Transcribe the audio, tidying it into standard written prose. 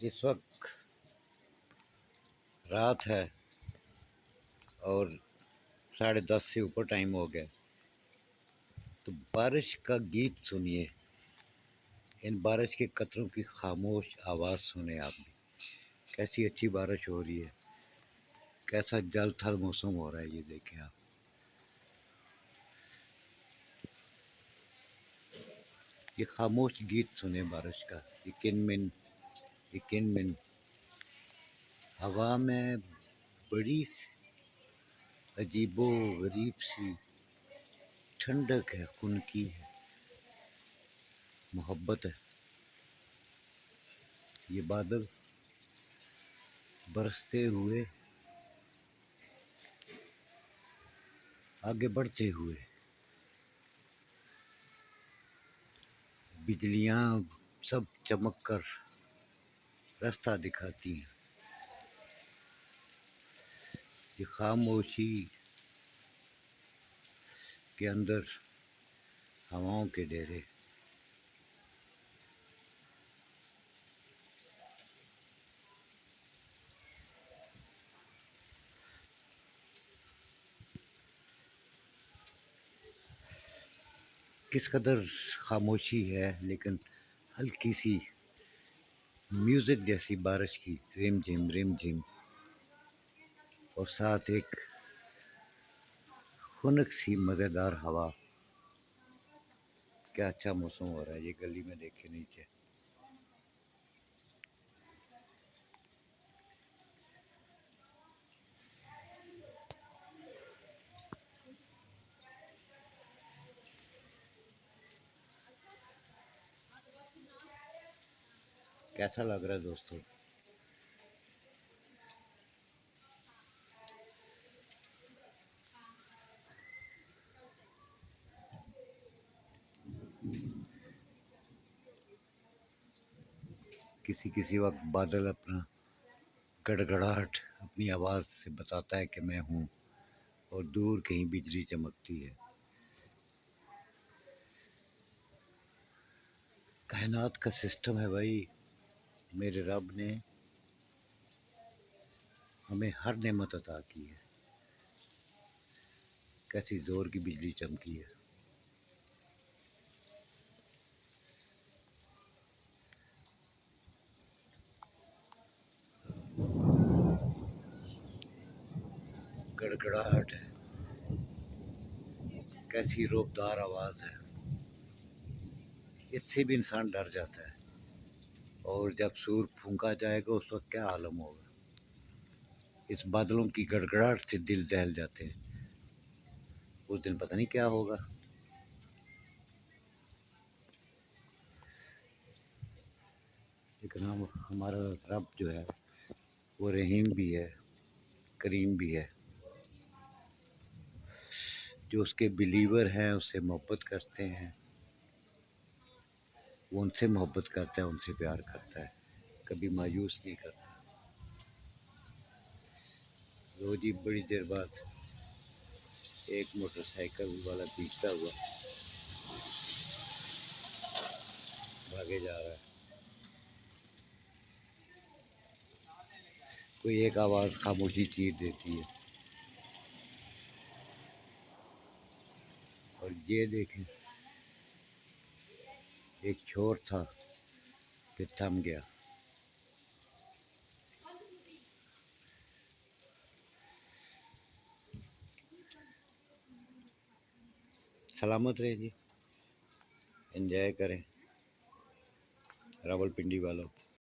इस वक्त रात है और 10:30 से ऊपर टाइम हो गया। तो बारिश का गीत सुनिए, इन बारिश के कतरों की खामोश आवाज़ सुने आप भी। कैसी अच्छी बारिश हो रही है, कैसा जल थल मौसम हो रहा है, ये देखें आप। ये खामोश गीत सुने बारिश का। ये किन मिन हवा में बड़ी अजीबो गरीब सी ठंडक है, खुनकी है, मोहब्बत है। ये बादल बरसते हुए आगे बढ़ते हुए, बिजलियां सब चमक कर रास्ता दिखाती हैं। ये खामोशी के अंदर हवाओं के डेरे। किस कदर खामोशी है, लेकिन हल्की सी म्यूजिक जैसी बारिश की रिम झिम और साथ एक खुनक सी मज़ेदार हवा। क्या अच्छा मौसम हो रहा है। ये गली में देखे नीचे कैसा लग रहा है दोस्तों। किसी किसी वक्त बादल अपना गड़गड़ाहट अपनी आवाज़ से बताता है कि मैं हूँ, और दूर कहीं बिजली चमकती है। कायनात का सिस्टम है भाई। मेरे रब ने हमें हर नेमत अता की है। कैसी जोर की बिजली चमकी है। गड़गड़ाहट है, कैसी रौबदार आवाज़ है। इससे भी इंसान डर जाता है। और जब सूर फूंका जाएगा उस वक्त क्या आलम होगा। इस बादलों की गड़गड़ाहट से दिल दहल जाते हैं। उस दिन पता नहीं क्या होगा। लेकिन हमारा रब जो है वो रहीम भी है, करीम भी है। जो उसके बिलीवर हैं उससे मोहब्बत करते हैं, वो उनसे मोहब्बत करता है, उनसे प्यार करता है, कभी मायूस नहीं करता। रोज ही बड़ी देर बाद एक मोटरसाइकिल वाला भीगता हुआ भागे जा रहा है। कोई एक आवाज़ खामोशी चीर देती है। और ये देखें, एक छोर था फिर थम गया। सलामत रहे जी, एंजॉय करें रावलपिंडी वालों।